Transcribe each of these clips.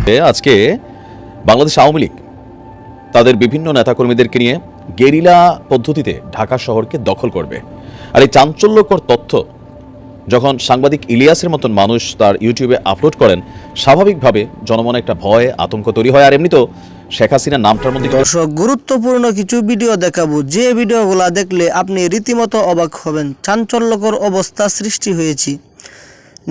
আজকে বাংলাদেশ আওয়ামী লীগ তাদের বিভিন্ন নেতাকর্মীদেরকে নিয়ে গেরিলা পদ্ধতিতে ঢাকা শহরকে দখল করবে। আর এই চাঞ্চল্যকর তথ্য যখন সাংবাদিক ইলিয়াসের মতন মানুষ তার ইউটিউবে আপলোড করেন, স্বাভাবিকভাবে জনমনে একটা ভয় আতঙ্ক তৈরি হয়। আর এমনিতেও শেখ হাসিনার নামটার মধ্যে দর্শক, গুরুত্বপূর্ণ কিছু ভিডিও দেখাবো, যে ভিডিওগুলো দেখলে আপনি রীতিমতো অবাক হবেন। চাঞ্চল্যকর অবস্থা সৃষ্টি হয়েছে,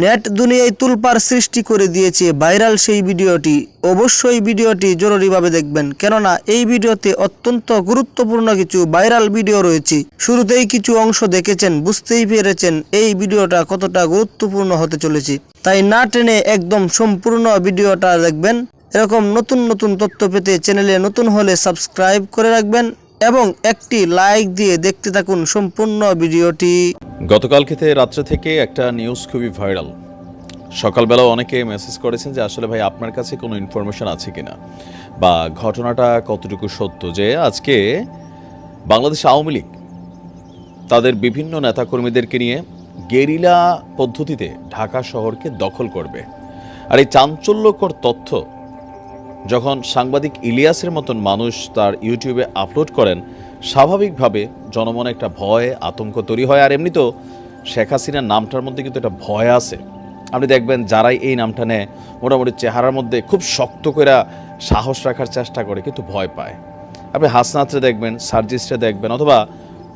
নেট দুনিয়ায় তুলপাড় সৃষ্টি করে দিয়েছে ভাইরাল সেই ভিডিওটি। অবশ্যই ভিডিওটি জরুরিভাবে দেখবেন, কেননা এই ভিডিওতে অত্যন্ত গুরুত্বপূর্ণ কিছু ভাইরাল ভিডিও রয়েছে। শুরুতেই কিছু অংশ দেখেছেন, বুঝতেই পেরেছেন এই ভিডিওটা কতটা গুরুত্বপূর্ণ হতে চলেছে। তাই না টেনে একদম সম্পূর্ণ ভিডিওটা দেখবেন। এরকম নতুন নতুন তথ্য পেতে চ্যানেলে নতুন হলে সাবস্ক্রাইব করে রাখবেন এবং একটি লাইক দিয়ে দেখতে থাকুন সম্পূর্ণ ভিডিওটি। গতকালকে রাত্রে থেকে একটা নিউজ খুবই ভাইরাল। সকালবেলা অনেকে মেসেজ করেছেন যে আসলে ভাই আপনার কাছে কোনো ইনফরমেশন আছে কিনা, বা ঘটনাটা কতটুকু সত্য যে আজকে বাংলাদেশ আওয়ামী লীগ তাদের বিভিন্ন নেতাকর্মীদেরকে নিয়ে গেরিলা পদ্ধতিতে ঢাকা শহরকে দখল করবে। আর এই চাঞ্চল্যকর তথ্য যখন সাংবাদিক ইলিয়াসের মতন মানুষ তার ইউটিউবে আপলোড করেন, স্বাভাবিকভাবে জনমনে একটা ভয় আতঙ্ক তৈরি হয়। আর এমনিতেও শেখ হাসিনার নামটার মধ্যে কিন্তু একটা ভয় আছে। আপনি দেখবেন যারাই এই নামটা নেয় মোটামুটি চেহারার মধ্যে খুব শক্ত করে সাহস রাখার চেষ্টা করে, কিন্তু ভয় পায়। আপনি হাসনাতরে দেখবেন, সার্জিসরে দেখবেন, অথবা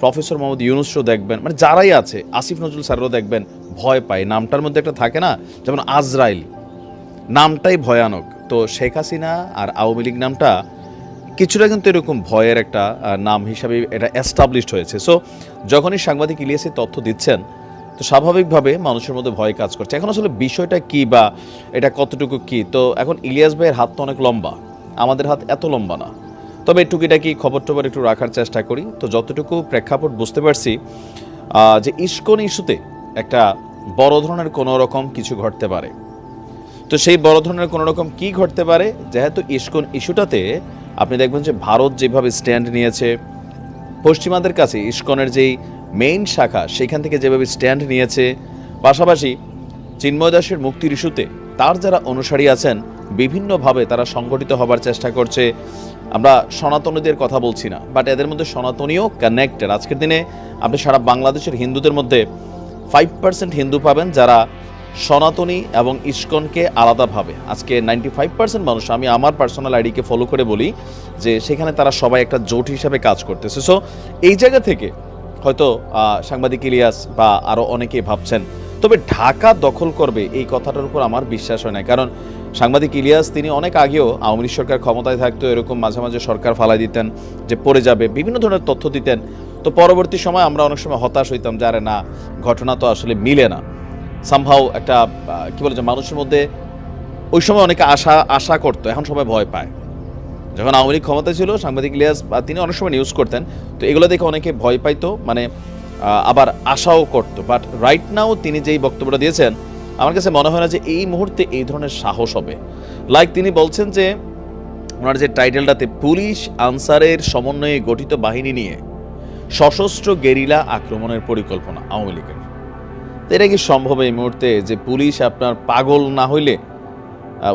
প্রফেসর মোহাম্মদ ইউনুসও দেখবেন, মানে যারাই আছে, আসিফ নজরুল স্যারও দেখবেন, ভয় পায়। নামটার মধ্যে একটা থাকে না, যেমন আজরাইল নামটাই ভয়ানক। তো শেখ হাসিনা আর আওয়ামী লীগ নামটা কিছুটা কিন্তু এরকম ভয়ের একটা নাম হিসাবে এটা এস্টাবলিশড হয়েছে। সো যখনই সাংবাদিক ইলিয়াসের তথ্য দিচ্ছেন, তো স্বাভাবিকভাবে মানুষের মধ্যে ভয় কাজ করছে। এখন আসলে বিষয়টা কি বা এটা কতটুকু কি, তো এখন ইলিয়াস ভাইয়ের হাত তো অনেক লম্বা, আমাদের হাত এত লম্বা না। তবে টুকিটাকি খবর টবর একটু রাখার চেষ্টা করি। তো যতটুকু প্রেক্ষাপট বুঝতে পারছি যে ইস্কন ইস্যুতে একটা বড় ধরনের কোনো রকম কিছু ঘটতে পারে। তো সেই বড় ধরনের কোনো রকম কী ঘটতে পারে, যেহেতু ইস্কন ইস্যুটাতে আপনি দেখবেন যে ভারত যেভাবে স্ট্যান্ড নিয়েছে, পশ্চিমাদের কাছে ইস্কনের যেই মেইন শাখা সেখান থেকে যেভাবে স্ট্যান্ড নিয়েছে, পাশাপাশি চিন্ময় দাসের মুক্তির ইস্যুতে তার যারা অনুসারী আছেন বিভিন্নভাবে তারা সংগঠিত হবার চেষ্টা করছে। আমরা সনাতনীদের কথা বলছি না, বাট এদের মধ্যে সনাতনীও কানেক্টেড। আজকের দিনে আপনি সারা বাংলাদেশের হিন্দুদের মধ্যে 5% হিন্দু পাবেন যারা সনাতনী এবং ইস্কনকে আলাদাভাবে, আজকে 95% মানুষ, আমি আমার পার্সোনাল আইডিকে ফলো করে বলি যে সেখানে তারা সবাই একটা জোট হিসাবে কাজ করতেছে। সো এই জায়গা থেকে হয়তো সাংবাদিক ইলিয়াস বা আরও অনেকেই ভাবছেন। তবে ঢাকা দখল করবে এই কথাটার উপর আমার বিশ্বাস হয় না, কারণ সাংবাদিক ইলিয়াস তিনি অনেক আগেও আওয়ামী লীগ সরকার ক্ষমতায় থাকতো এরকম মাঝে মাঝে সরকার ফালাই দিতেন যে পড়ে যাবে, বিভিন্ন ধরনের তথ্য দিতেন। তো পরবর্তী সময় আমরা অনেক সময় হতাশ হইতাম যে আরে না, ঘটনা তো আসলে মিলে না। সামহাও একটা কি বলে যে মানুষের মধ্যে ওই সময় অনেকে আশা করতো, এখন সবাই ভয় পায়। যখন আওয়ামী লীগ ক্ষমতায় ছিল, সাংবাদিক ইলিয়াস তিনি অনেক সময় নিউজ করতেন, তো এগুলো দেখে অনেকে ভয় পাইতো, মানে আবার আশাও করতো। বাট রাইট নাও তিনি যেই বক্তব্যটা দিয়েছেন, আমার কাছে মনে হয় না যে এই মুহূর্তে এই ধরনের সাহস হবে। লাইক তিনি বলছেন যে ওনার যে টাইটেলটাতে পুলিশ আনসারের সমন্বয়ে গঠিত বাহিনী নিয়ে সশস্ত্র গেরিলা আক্রমণের পরিকল্পনা আওয়ামী লীগের। এটা কি সম্ভব এই মুহূর্তে যে পুলিশ আপনার পাগল না হইলে?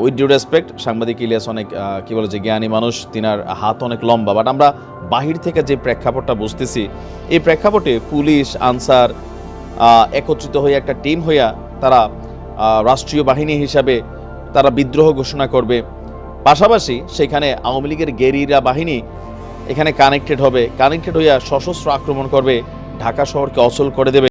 উইথ ডিউ রেসপেক্ট, সাংবাদিক ইলিয়াস অনেক কি বলে যে জ্ঞানী মানুষ, তিনার হাত অনেক লম্বা, বাট আমরা বাহির থেকে যে প্রেক্ষাপটটা বুঝতেছি, এই প্রেক্ষাপটে পুলিশ আনসার একত্রিত হয়ে একটা টিম হইয়া তারা রাষ্ট্রীয় বাহিনী হিসাবে তারা বিদ্রোহ ঘোষণা করবে। পাশাপাশি সেখানে আওয়ামী লীগের গেরিলা বাহিনী এখানে কানেক্টেড হইয়া সশস্ত্র আক্রমণ করবে, ঢাকা শহরকে অচল করে দেবে।